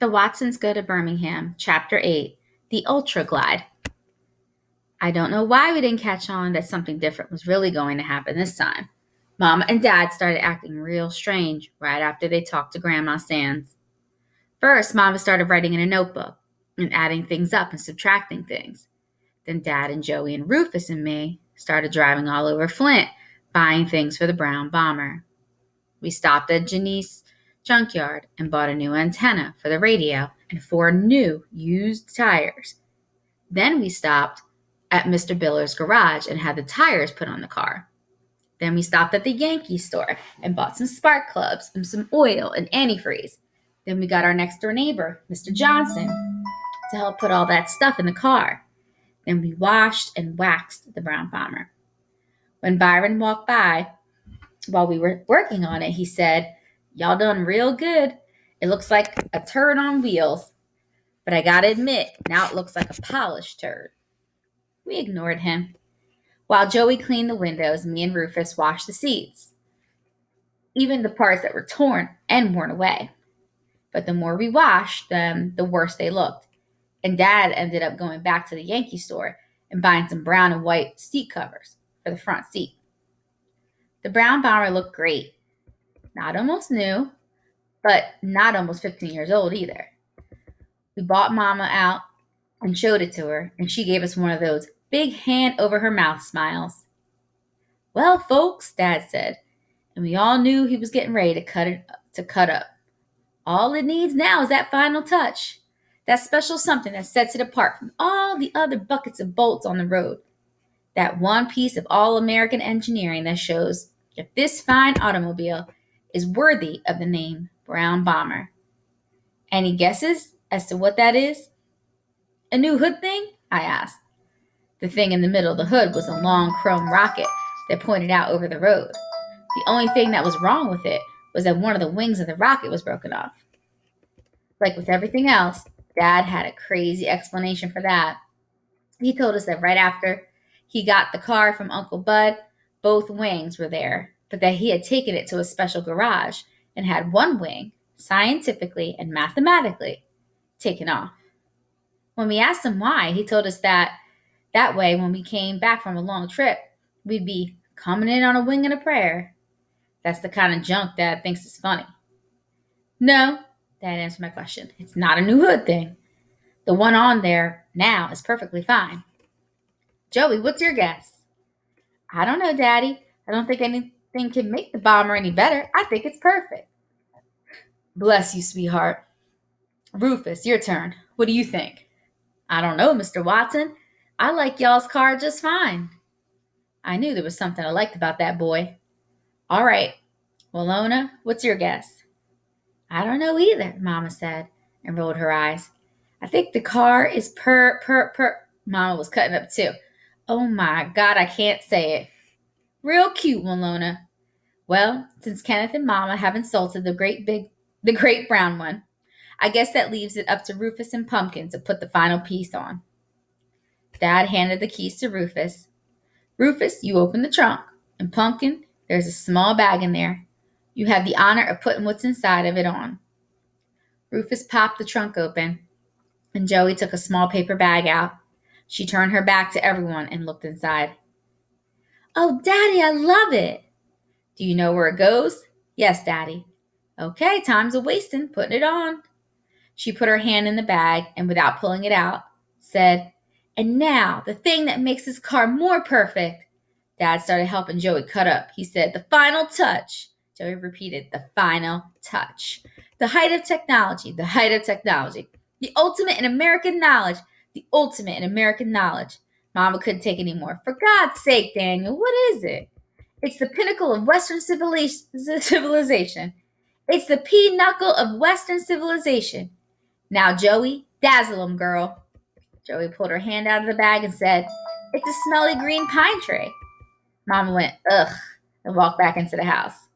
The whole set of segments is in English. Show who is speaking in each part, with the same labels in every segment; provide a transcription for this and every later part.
Speaker 1: The Watsons Go to Birmingham, Chapter 8, The Ultra Glide. I don't know why we didn't catch on that something different was really going to happen this time. Mom and Dad started acting real strange right after they talked to Grandma Sands. First, Mama started writing in a notebook and adding things up and subtracting things. Then Dad and Joey and Rufus and me started driving all over Flint, buying things for the brown bomber. We stopped at Janice's junkyard and bought a new antenna for the radio and 4 new used tires. Then we stopped at Mr. Biller's garage and had the tires put on the car. Then we stopped at the Yankee store and bought some spark plugs and some oil and antifreeze. Then we got our next door neighbor, Mr. Johnson, to help put all that stuff in the car. Then we washed and waxed the brown bomber. When Byron walked by while we were working on it, he said, "Y'all done real good. It looks like a turd on wheels. But I gotta admit, now it looks like a polished turd." We ignored him. While Joey cleaned the windows, me and Rufus washed the seats, even the parts that were torn and worn away. But the more we washed them, the worse they looked. And Dad ended up going back to the Yankee store and buying some brown and white seat covers for the front seat. The brown bomber looked great. Not almost new, but not almost 15 years old either. We bought Mama out and showed it to her, and she gave us one of those big hand over her mouth smiles. "Well, folks," Dad said, and we all knew he was getting ready to cut up. "All it needs now is that final touch, that special something that sets it apart from all the other buckets of bolts on the road. That one piece of all-American engineering that shows if this fine automobile is worthy of the name Brown Bomber." Any guesses as to what that is? "A new hood thing?" I asked. The thing in the middle of the hood was a long chrome rocket that pointed out over the road. The only thing that was wrong with it was that one of the wings of the rocket was broken off. Like with everything else, Dad had a crazy explanation for that. He told us that right after he got the car from Uncle Bud, both wings were there, but that he had taken it to a special garage and had one wing, scientifically and mathematically, taken off. When we asked him why, he told us that way when we came back from a long trip, we'd be coming in on a wing and a prayer. That's the kind of junk Dad thinks is funny. "No," Dad answered my question. "It's not a new hood thing. The one on there now is perfectly fine." "Joey, what's your guess?" "I don't know, Daddy. I don't think anything can make the bomber any better. I think it's perfect." "Bless you, sweetheart. Rufus, your turn. What do you think?" "I don't know, Mr. Watson. I like y'all's car just fine." I knew there was something I liked about that boy. "All right. Walona, what's your guess?" "I don't know either," Mama said, and rolled her eyes. "I think the car is Mama was cutting up too. "Oh my God, I can't say it." "Real cute, Walona." "Well, since Kenneth and Mama have insulted the great brown one, I guess that leaves it up to Rufus and Pumpkin to put the final piece on." Dad handed the keys to Rufus. "Rufus, you open the trunk. And Pumpkin, there's a small bag in there. You have the honor of putting what's inside of it on." Rufus popped the trunk open, and Joey took a small paper bag out. She turned her back to everyone and looked inside. "Oh, Daddy, I love it." "Do you know where it goes?" "Yes, Daddy." "Okay, time's a wasting. Putting it on." She put her hand in the bag and, without pulling it out, said, "And now, the thing that makes this car more perfect." Dad started helping Joey cut up. He said, "The final touch." Joey repeated, "The final touch. The height of technology, the height of technology. The ultimate in American knowledge, the ultimate in American knowledge." Mama couldn't take any more. "For God's sake, Daniel, what is it?" "It's the pinnacle of Western civilization. It's the pinnacle of Western civilization. Now, Joey, dazzle 'em, girl." Joey pulled her hand out of the bag and said, "It's a smelly green pine tree." Mama went, "Ugh," and walked back into the house.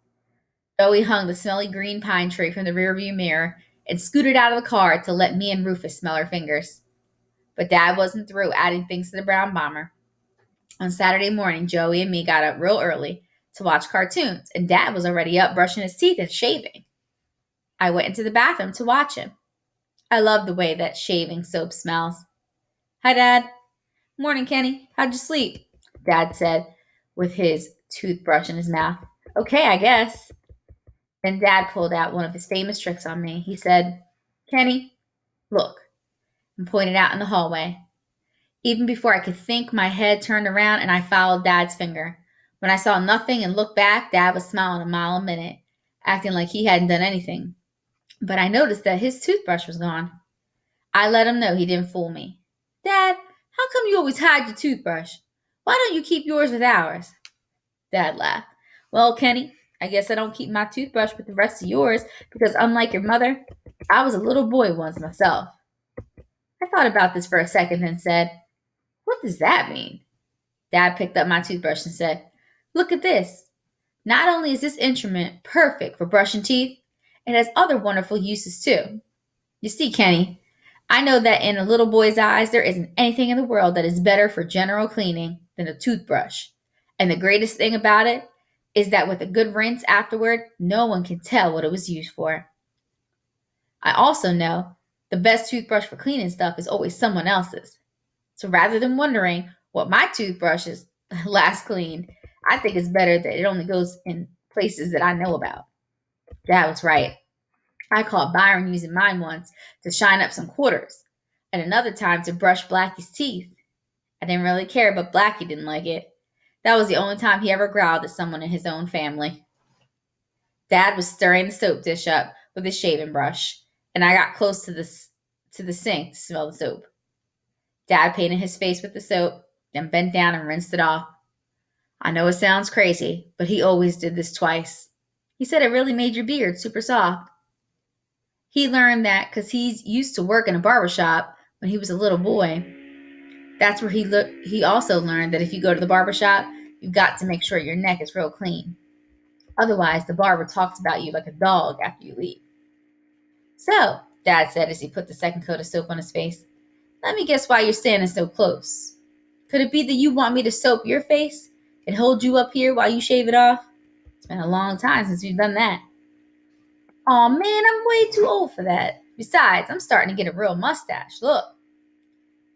Speaker 1: Joey hung the smelly green pine tree from the rearview mirror and scooted out of the car to let me and Rufus smell her fingers. But Dad wasn't through adding things to the brown bomber. On Saturday morning, Joey and me got up real early to watch cartoons, and Dad was already up brushing his teeth and shaving. I went into the bathroom to watch him. I love the way that shaving soap smells. Hi, Dad. Morning, Kenny. How'd you sleep? Dad said, with his toothbrush in his mouth. Okay, I guess. Then Dad pulled out one of his famous tricks on me. He said, Kenny, look, and pointed out in the hallway. Even before I could think, my head turned around and I followed Dad's finger. When I saw nothing and looked back, Dad was smiling a mile a minute, acting like he hadn't done anything. But I noticed that his toothbrush was gone. I let him know he didn't fool me. Dad, how come you always hide your toothbrush? Why don't you keep yours with ours? Dad laughed. Well, Kenny, I guess I don't keep my toothbrush with the rest of yours because, unlike your mother, I was a little boy once myself. I thought about this for a second and said, what does that mean? Dad picked up my toothbrush and said, look at this. Not only is this instrument perfect for brushing teeth, it has other wonderful uses too. You see, Kenny, I know that in a little boy's eyes, there isn't anything in the world that is better for general cleaning than a toothbrush. And the greatest thing about it is that with a good rinse afterward, no one can tell what it was used for. I also know the best toothbrush for cleaning stuff is always someone else's. So rather than wondering what my toothbrush is last cleaned, I think it's better that it only goes in places that I know about. Dad was right. I caught Byron using mine once to shine up some quarters, and another time to brush Blackie's teeth. I didn't really care, but Blackie didn't like it. That was the only time he ever growled at someone in his own family. Dad was stirring the soap dish up with his shaving brush, and I got close to the sink to smell the soap. Dad painted his face with the soap, then bent down and rinsed it off. I know it sounds crazy, but he always did this twice. He said it really made your beard super soft. He learned that because he's used to work in a barber shop when he was a little boy. That's where he also learned that if you go to the barber shop, you've got to make sure your neck is real clean. Otherwise, the barber talks about you like a dog after you leave. So, Dad said as he put the second coat of soap on his face, let me guess why you're standing so close. Could it be that you want me to soap your face and hold you up here while you shave it off? It's been a long time since we've done that. Aw, man, I'm way too old for that. Besides, I'm starting to get a real mustache. Look.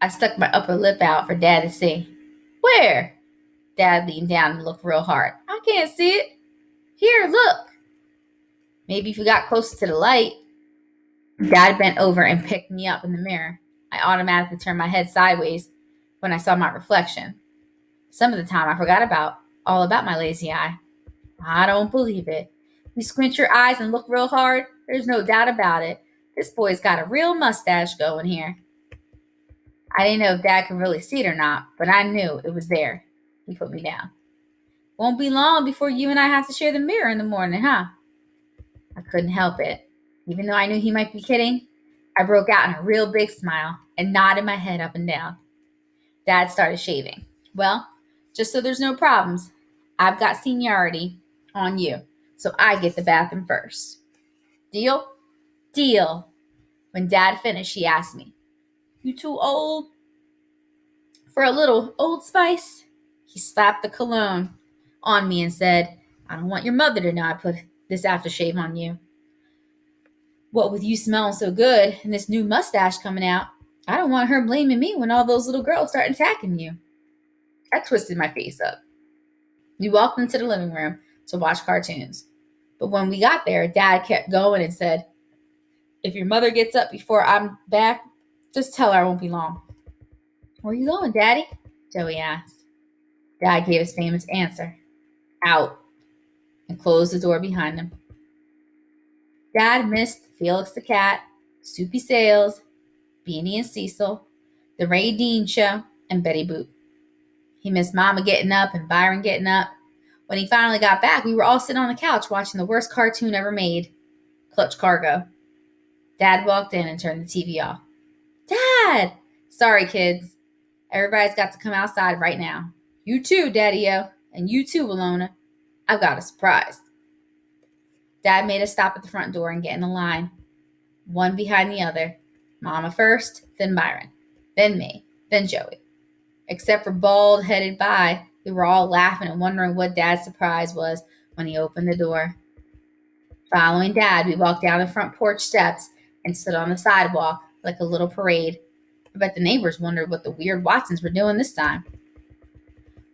Speaker 1: I stuck my upper lip out for Dad to see. Where? Dad leaned down and looked real hard. I can't see it. Here, look. Maybe if you got closer to the light. Dad bent over and picked me up in the mirror. I automatically turned my head sideways when I saw my reflection. Some of the time I forgot all about my lazy eye. I don't believe it. You squint your eyes and look real hard, there's no doubt about it. This boy's got a real mustache going here. I didn't know if Dad could really see it or not, but I knew it was there. He put me down. Won't be long before you and I have to share the mirror in the morning, huh? I couldn't help it. Even though I knew he might be kidding, I broke out in a real big smile and nodded my head up and down. Dad started shaving. Well, just so there's no problems, I've got seniority on you, so I get the bathroom first. Deal? Deal. When Dad finished, he asked me, you too old for a little Old Spice? He slapped the cologne on me and said, I don't want your mother to know I put this aftershave on you. What with you smelling so good and this new mustache coming out, I don't want her blaming me when all those little girls start attacking you. I twisted my face up. We walked into the living room to watch cartoons. But when we got there, Dad kept going and said, if your mother gets up before I'm back, just tell her I won't be long. Where are you going, Daddy? Joey asked. Dad gave his famous answer, out, and closed the door behind him. Dad missed Felix the Cat, Soupy Sales, Beanie and Cecil, the Ray Dean Show, and Betty Boop. He missed Mama getting up and Byron getting up. When he finally got back, we were all sitting on the couch watching the worst cartoon ever made, Clutch Cargo. Dad walked in and turned the TV off. Dad! Sorry, kids. Everybody's got to come outside right now. You too, Daddy-O. And you too, Walona. I've got a surprise. Dad made us stop at the front door and get in a line, one behind the other. Mama first, then Byron, then me, then Joey. Except for bald-headed Bi, we were all laughing and wondering what Dad's surprise was when he opened the door. Following Dad, we walked down the front porch steps and stood on the sidewalk like a little parade. I bet the neighbors wondered what the weird Watsons were doing this time.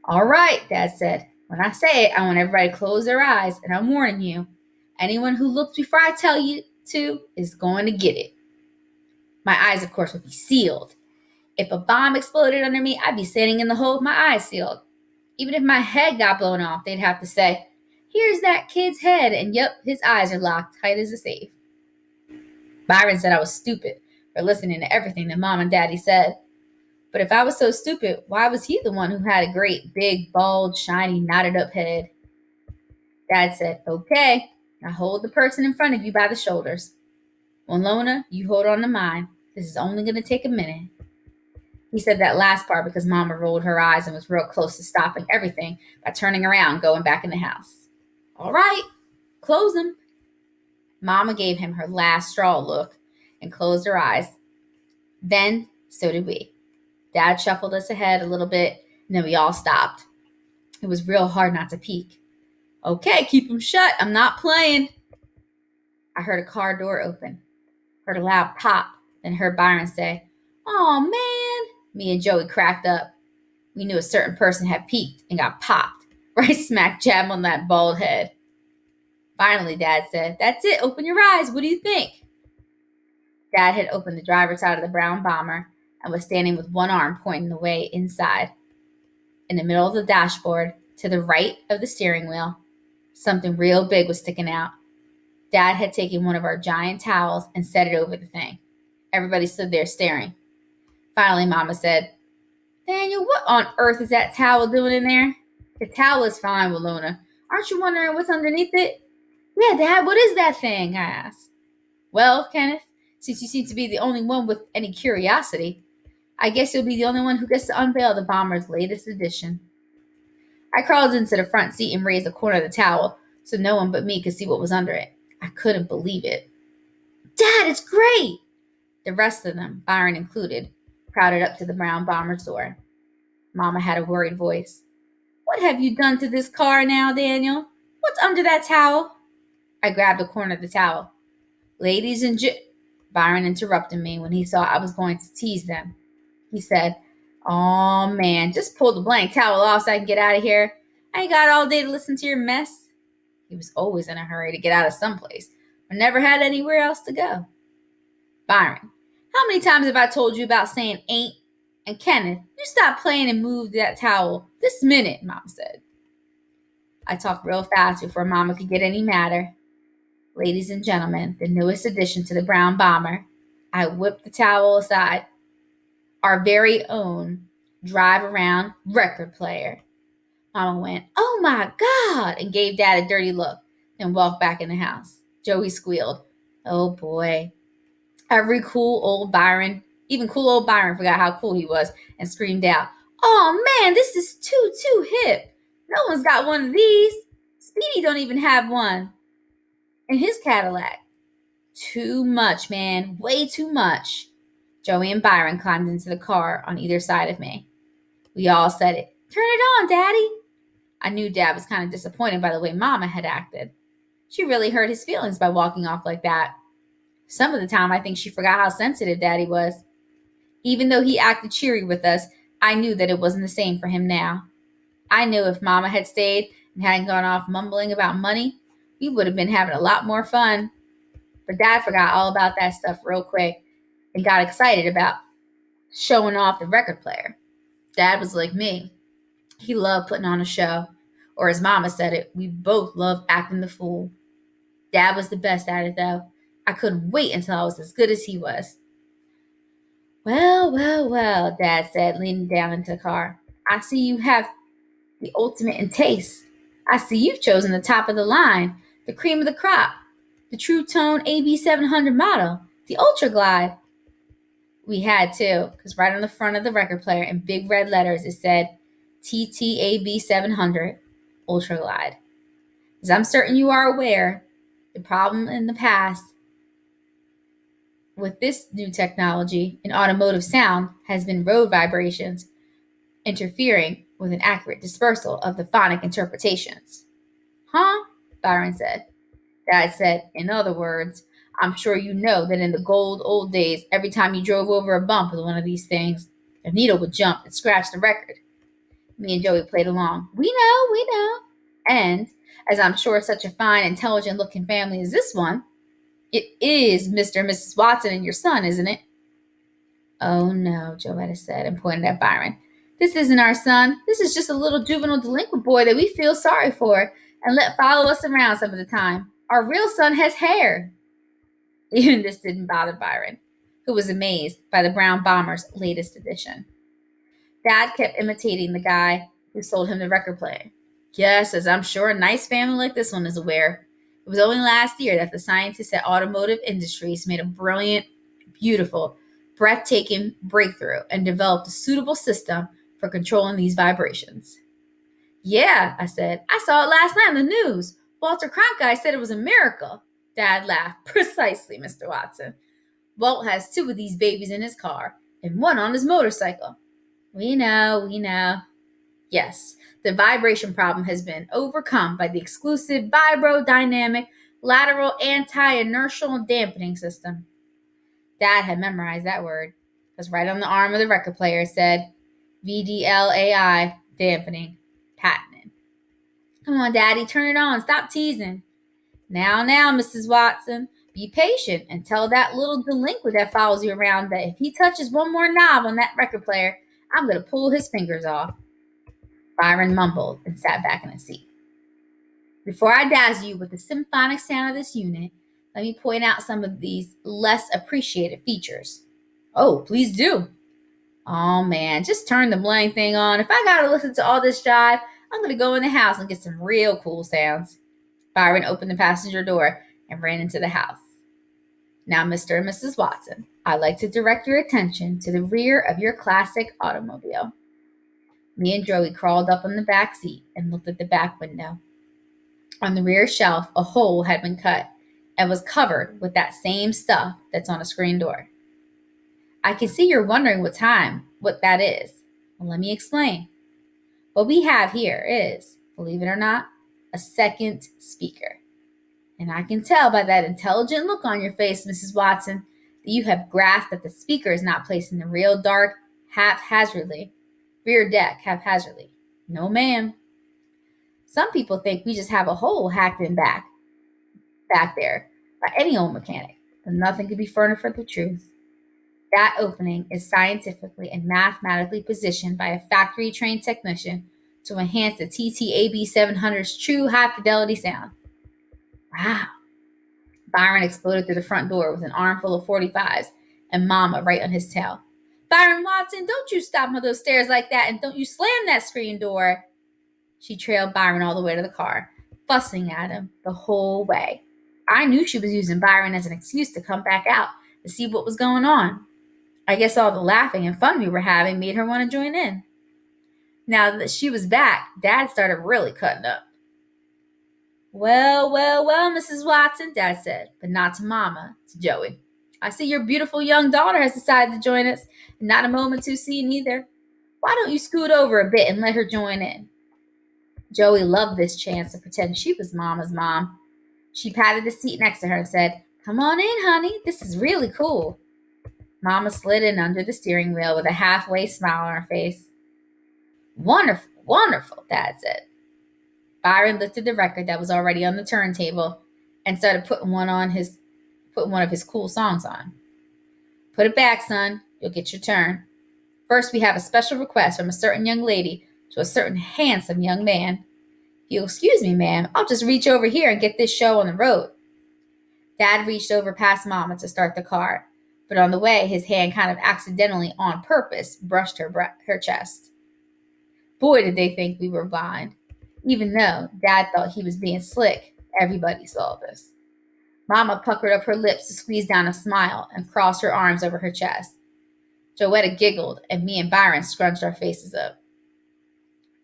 Speaker 1: All right, Dad said. When I say it, I want everybody to close their eyes, and I'm warning you. Anyone who looks before I tell you to is going to get it. My eyes, of course, would be sealed. If a bomb exploded under me, I'd be sitting in the hole with my eyes sealed. Even if my head got blown off, they'd have to say, "Here's that kid's head," and yep, his eyes are locked tight as a safe. Byron said I was stupid for listening to everything that Mom and Daddy said. But if I was so stupid, why was he the one who had a great, big, bald, shiny, knotted up head? Dad said, "Okay, now hold the person in front of you by the shoulders. Well, Lona, you hold on to mine. This is only going to take a minute." He said that last part because Mama rolled her eyes and was real close to stopping everything by turning around and going back in the house. All right, close them. Mama gave him her last straw look and closed her eyes. Then, so did we. Dad shuffled us ahead a little bit, and then we all stopped. It was real hard not to peek. "Okay, keep them shut. I'm not playing." I heard a car door open, heard a loud pop, then heard Byron say, "Aw, man." Me and Joey cracked up. We knew a certain person had peeked and got popped, right smack jab on that bald head. Finally, Dad said, "That's it. Open your eyes. What do you think?" Dad had opened the driver's side of the brown bomber and was standing with one arm pointing the way inside. In the middle of the dashboard, to the right of the steering wheel, something real big was sticking out. Dad had taken one of our giant towels and set it over the thing. Everybody stood there staring. Finally, Mama said, "Daniel, what on earth is that towel doing in there?" "The towel is fine, Walona. Aren't you wondering what's underneath it?" "Yeah, Dad, what is that thing?" I asked. "Well, Kenneth, since you seem to be the only one with any curiosity, I guess you'll be the only one who gets to unveil the bomber's latest edition." I crawled into the front seat and raised the corner of the towel so no one but me could see what was under it. I couldn't believe it. "Dad, it's great!" The rest of them, Byron included, crowded up to the brown bomber's door. Mama had a worried voice. "What have you done to this car now, Daniel? What's under that towel?" I grabbed a corner of the towel. "Ladies and Byron interrupted me when he saw I was going to tease them. He said, "Aw, man, just pull the blank towel off so I can get out of here. I ain't got all day to listen to your mess." He was always in a hurry to get out of someplace, but never had anywhere else to go. "Byron, how many times have I told you about saying ain't? And Kenneth, you stop playing and move that towel this minute," Mom said. I talked real fast before Mama could get any madder. "Ladies and gentlemen, the newest addition to the brown bomber." I whipped the towel aside. "Our very own drive-around record player." Mama went, "Oh my God," and gave Dad a dirty look, then walked back in the house. Joey squealed, "Oh boy." Even cool old Byron forgot how cool he was and screamed out, "Oh man, this is too hip. No one's got one of these. Speedy don't even have one in his Cadillac." Too much, man. Way too much. Joey and Byron climbed into the car on either side of me. We all said it. "Turn it on, Daddy." I knew Dad was kind of disappointed by the way Mama had acted. She really hurt his feelings by walking off like that. Some of the time, I think she forgot how sensitive Daddy was. Even though he acted cheery with us, I knew that it wasn't the same for him now. I knew if Mama had stayed and hadn't gone off mumbling about money, we would have been having a lot more fun. But Dad forgot all about that stuff real quick and got excited about showing off the record player. Dad was like me. He loved putting on a show. Or as Mama said it, we both loved acting the fool. Dad was the best at it, though. I couldn't wait until I was as good as he was. Well, Dad said, leaning down into the car. "I see you have the ultimate in taste. I see you've chosen the top of the line, the cream of the crop, the True Tone AB 700 model, the Ultra Glide." We had to, because right on the front of the record player in big red letters it said TTAB 700 Ultra Glide. As I'm certain you are aware, the problem in the past with this new technology in automotive sound has been road vibrations interfering with an accurate dispersal of the phonic interpretations. "Huh?" Byron said. Dad said, "In other words, I'm sure you know that in the old days, every time you drove over a bump with one of these things, a needle would jump and scratch the record. Me and Joey played along. We know. And as I'm sure such a fine, intelligent looking family as this one, it is Mr. and Mrs. Watson and your son, isn't it? Oh no, Joetta said and pointed at Byron. This isn't our son. This is just a little juvenile delinquent boy that we feel sorry for and let follow us around some of the time. Our real son has hair. Even this didn't bother Byron, who was amazed by the Brown Bomber's latest edition. Dad kept imitating the guy who sold him the record player. Yes, as I'm sure a nice family like this one is aware. It was only last year that the scientists at Automotive Industries made a brilliant, beautiful, breathtaking breakthrough and developed a suitable system for controlling these vibrations. Yeah, I said. I saw it last night on the news. Walter Cronkite said it was a miracle. Dad laughed. Precisely, Mr. Watson. Walt has 2 of these babies in his car and 1 on his motorcycle. We know. Yes, the vibration problem has been overcome by the exclusive vibrodynamic lateral anti-inertial dampening system. Dad had memorized that word, because right on the arm of the record player it said VDLAI, dampening, patented. Come on, Daddy, turn it on. Stop teasing. Now, Mrs. Watson, be patient and tell that little delinquent that follows you around that if he touches one more knob on that record player, I'm going to pull his fingers off. Byron mumbled and sat back in his seat. Before I dazzle you with the symphonic sound of this unit, let me point out some of these less appreciated features. Oh, please do. Oh man, just turn the blame thing on. If I gotta listen to all this jive, I'm gonna go in the house and get some real cool sounds. Byron opened the passenger door and ran into the house. Now, Mr. and Mrs. Watson, I'd like to direct your attention to the rear of your classic automobile. Me and Joey crawled up on the back seat and looked at the back window. On the rear shelf, a hole had been cut and was covered with that same stuff that's on a screen door. I can see you're wondering what that is. Well, let me explain. What we have here is, believe it or not, a second speaker. And I can tell by that intelligent look on your face, Mrs. Watson, that you have grasped that the speaker is not placed in the rear deck haphazardly. No, ma'am. Some people think we just have a hole hacked in back there by any old mechanic, but nothing could be further from the truth. That opening is scientifically and mathematically positioned by a factory-trained technician to enhance the TTAB 700's true high-fidelity sound. Wow. Byron exploded through the front door with an armful of 45s and Mama right on his tail. Byron Watson, don't you stop on those stairs like that, and don't you slam that screen door. She trailed Byron all the way to the car, fussing at him the whole way. I knew she was using Byron as an excuse to come back out to see what was going on. I guess all the laughing and fun we were having made her want to join in. Now that she was back, Dad started really cutting up. Well, Mrs. Watson, Dad said, but not to Mama, to Joey. I see your beautiful young daughter has decided to join us, and not a moment too soon either. Why don't you scoot over a bit and let her join in? Joey loved this chance to pretend she was Mama's mom. She patted the seat next to her and said, Come on in, honey. This is really cool. Mama slid in under the steering wheel with a halfway smile on her face. Wonderful, Dad said. Byron lifted the record that was already on the turntable and started putting one of his cool songs on. Put it back, son. You'll get your turn. First, we have a special request from a certain young lady to a certain handsome young man. If you'll excuse me, ma'am, I'll just reach over here and get this show on the road. Dad reached over past Mama to start the car, but on the way, his hand kind of accidentally, on purpose, brushed her chest. Boy, did they think we were blind. Even though Dad thought he was being slick, everybody saw this. Mama puckered up her lips to squeeze down a smile and crossed her arms over her chest. Joetta giggled, and me and Byron scrunched our faces up.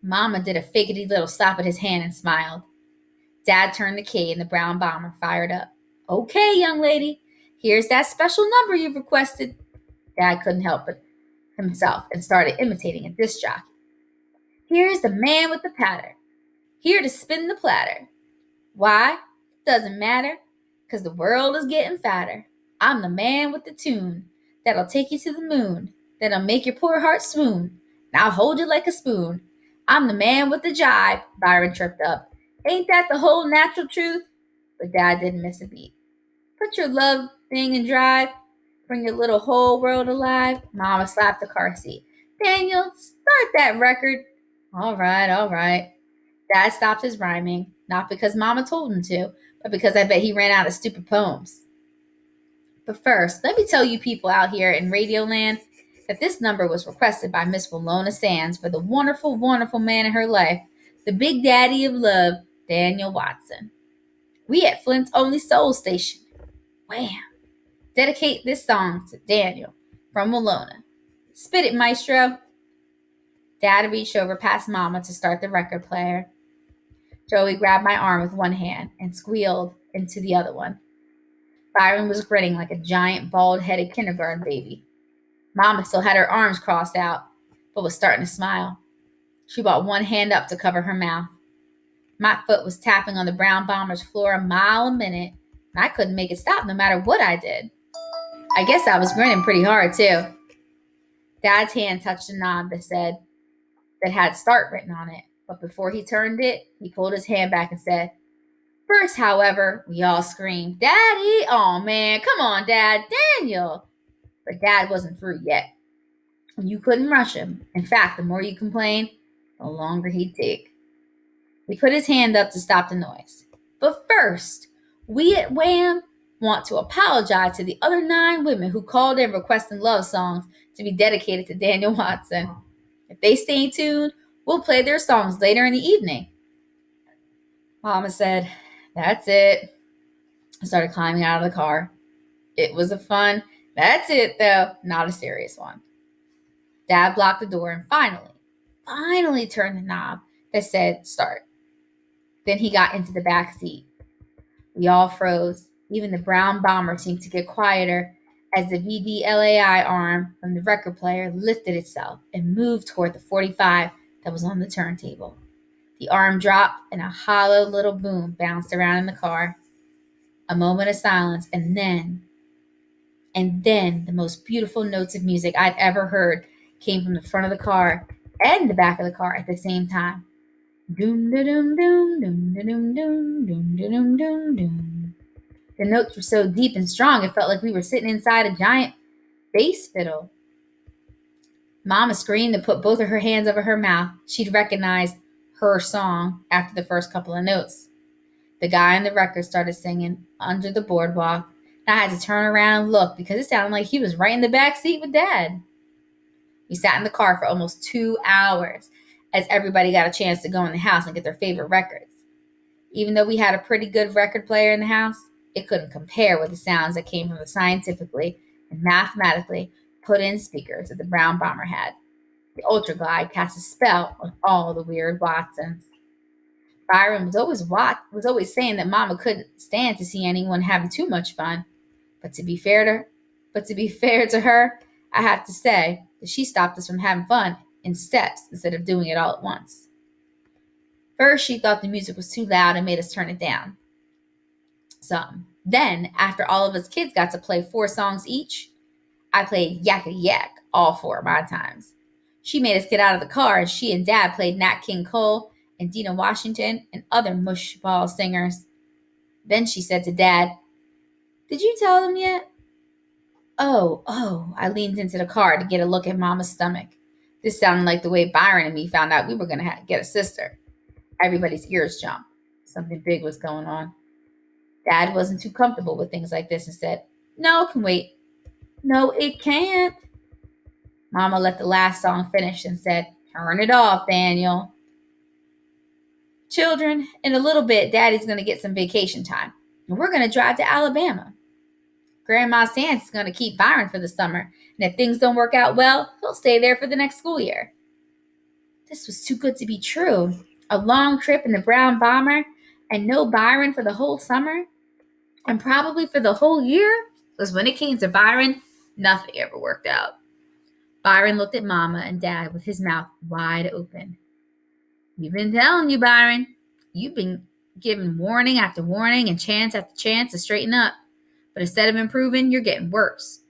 Speaker 1: Mama did a fakety little slap at his hand and smiled. Dad turned the key, and the brown bomber fired up. Okay, young lady, here's that special number you've requested. Dad couldn't help it himself and started imitating a disc jockey. Here's the man with the patter. Here to spin the platter. Why? Doesn't matter. 'cause the world is getting fatter. I'm the man with the tune that'll take you to the moon, that'll make your poor heart swoon, and I'll hold you like a spoon. I'm the man with the jive, Byron chirped up. Ain't that the whole natural truth? But Dad didn't miss a beat. Put your love thing in drive, bring your little whole world alive. Mama slapped the car seat. Daniel, start that record. All right, all right. Dad stopped his rhyming, not because Mama told him to, but because I bet he ran out of stupid poems. But first, let me tell you people out here in Radioland that this number was requested by Miss Walona Sands for the wonderful, wonderful man in her life, the big daddy of love, Daniel Watson. We at Flint's only soul station. Wham! Dedicate this song to Daniel from Walona. Spit it, maestro. Dad reached over past Mama to start the record player. Joey grabbed my arm with one hand and squealed into the other one. Byron was grinning like a giant, bald-headed kindergarten baby. Mama still had her arms crossed out, but was starting to smile. She brought one hand up to cover her mouth. My foot was tapping on the brown bomber's floor a mile a minute, and I couldn't make it stop no matter what I did. I guess I was grinning pretty hard, too. Dad's hand touched a knob that had start written on it, but before he turned it, he pulled his hand back and said, First, however, we all screamed, Daddy! Oh, man, come on, Dad, Daniel! But Dad wasn't through yet. You couldn't rush him. In fact, the more you complained, the longer he'd take. He put his hand up to stop the noise. But first, we at Wham want to apologize to the other 9 women who called in requesting love songs to be dedicated to Daniel Watson. If they stay tuned, we'll play their songs later in the evening. Mama said, That's it. I started climbing out of the car. It was a fun, that's it though, not a serious one. Dad blocked the door and finally turned the knob that said start. Then he got into the back seat. We all froze. Even the brown bomber seemed to get quieter as the VDLAI arm from the record player lifted itself and moved toward the 45 that was on the turntable. The arm dropped and a hollow little boom bounced around in the car. A moment of silence, and then the most beautiful notes of music I'd ever heard came from the front of the car and the back of the car at the same time. Doom da doom doom doom da doom doom doom da doom doom doom. The notes were so deep and strong it felt like we were sitting inside a giant bass fiddle. Mama screamed and put both of her hands over her mouth. She'd recognized her song after the first couple of notes. The guy on the record started singing Under the Boardwalk, and I had to turn around and look because it sounded like he was right in the back seat with Dad. We sat in the car for almost 2 hours as everybody got a chance to go in the house and get their favorite records. Even though we had a pretty good record player in the house, it couldn't compare with the sounds that came from the scientifically and mathematically put in speakers that the brown bomber had. The Ultra Glide cast a spell on all the weird Watsons. Byron was always saying that Mama couldn't stand to see anyone having too much fun. But to be fair to her, I have to say that she stopped us from having fun in steps instead of doing it all at once. First, she thought the music was too loud and made us turn it down some. Then, after all of us kids got to play 4 songs each, I played Yakety Yak all 4 of my times. She made us get out of the car and she and Dad played Nat King Cole and Dina Washington and other mushball singers. Then she said to Dad, Did you tell them yet? Oh, I leaned into the car to get a look at Mama's stomach. This sounded like the way Byron and me found out we were going to get a sister. Everybody's ears jumped. Something big was going on. Dad wasn't too comfortable with things like this and said, No, it can wait. No, it can't. Mama let the last song finish and said, Turn it off, Daniel. Children, in a little bit, Daddy's going to get some vacation time. And we're going to drive to Alabama. Grandma Sands is going to keep Byron for the summer. And if things don't work out well, he'll stay there for the next school year. This was too good to be true. A long trip in the brown bomber and no Byron for the whole summer and probably for the whole year. Because when it came to Byron, nothing ever worked out. Byron looked at Mama and Dad with his mouth wide open. We've been telling you, Byron. You've been given warning after warning and chance after chance to straighten up. But instead of improving, you're getting worse.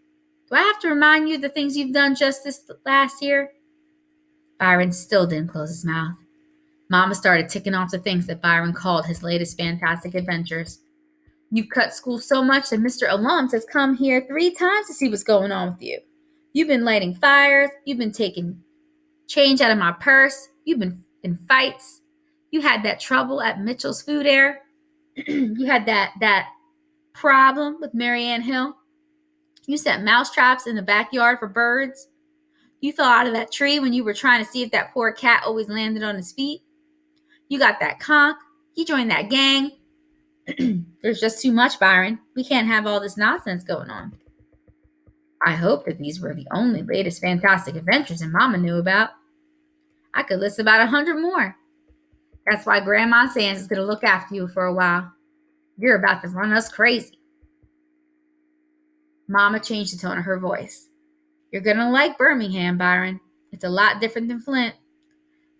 Speaker 1: Do I have to remind you of the things you've done just this last year? Byron still didn't close his mouth. Mama started ticking off the things that Byron called his latest fantastic adventures. You've cut school so much that Mr. Alums has come here 3 times to see what's going on with you. You've been lighting fires. You've been taking change out of my purse. You've been in fights. You had that trouble at Mitchell's Food Air. You had that problem with Marianne Hill. You set mouse traps in the backyard for birds. You fell out of that tree when you were trying to see if that poor cat always landed on his feet. You got that conch. You joined that gang. There's just too much, Byron. We can't have all this nonsense going on. I hope that these were the only latest fantastic adventures that Mama knew about. I could list about 100 more. That's why Grandma Sands is going to look after you for a while. You're about to run us crazy. Mama changed the tone of her voice. You're going to like Birmingham, Byron. It's a lot different than Flint.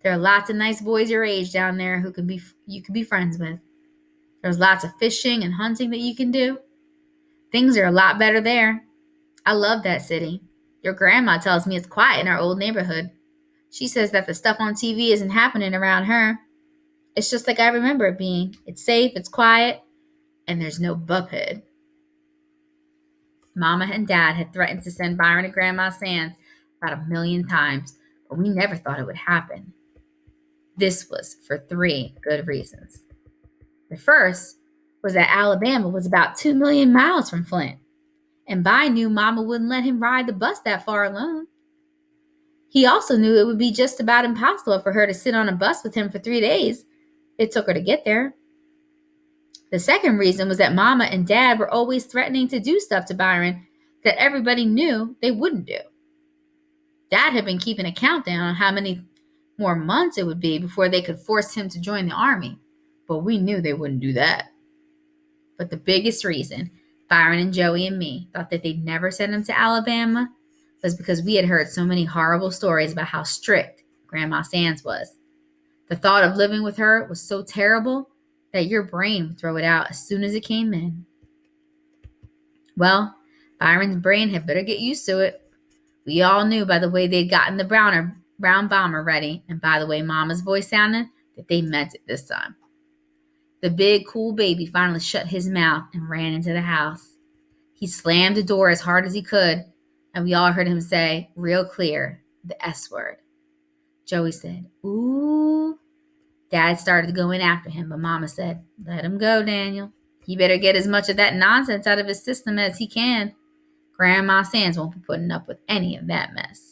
Speaker 1: There are lots of nice boys your age down there you can be friends with. There's lots of fishing and hunting that you can do. Things are a lot better there. I love that city. Your grandma tells me it's quiet in our old neighborhood. She says that the stuff on TV isn't happening around her. It's just like I remember it being. It's safe, it's quiet, and there's no buphead. Mama and Dad had threatened to send Byron to Grandma Sands about 1,000,000 times, but we never thought it would happen. This was for 3 good reasons. The first was that Alabama was about 2 million miles from Flint, and By knew Mama wouldn't let him ride the bus that far alone. He also knew it would be just about impossible for her to sit on a bus with him for 3 days. It took her to get there. The second reason was that Mama and Dad were always threatening to do stuff to Byron that everybody knew they wouldn't do. Dad had been keeping a countdown on how many more months it would be before they could force him to join the army, but we knew they wouldn't do that. But the biggest reason Byron and Joey and me thought that they'd never send him to Alabama was because we had heard so many horrible stories about how strict Grandma Sands was. The thought of living with her was so terrible that your brain would throw it out as soon as it came in. Well, Byron's brain had better get used to it. We all knew by the way they'd gotten the brown bomber ready, and by the way Mama's voice sounded, that they meant it this time. The big, cool baby finally shut his mouth and ran into the house. He slammed the door as hard as he could, and we all heard him say, real clear, the S word. Joey said, ooh. Dad started to go in after him, but Mama said, let him go, Daniel. He better get as much of that nonsense out of his system as he can. Grandma Sands won't be putting up with any of that mess.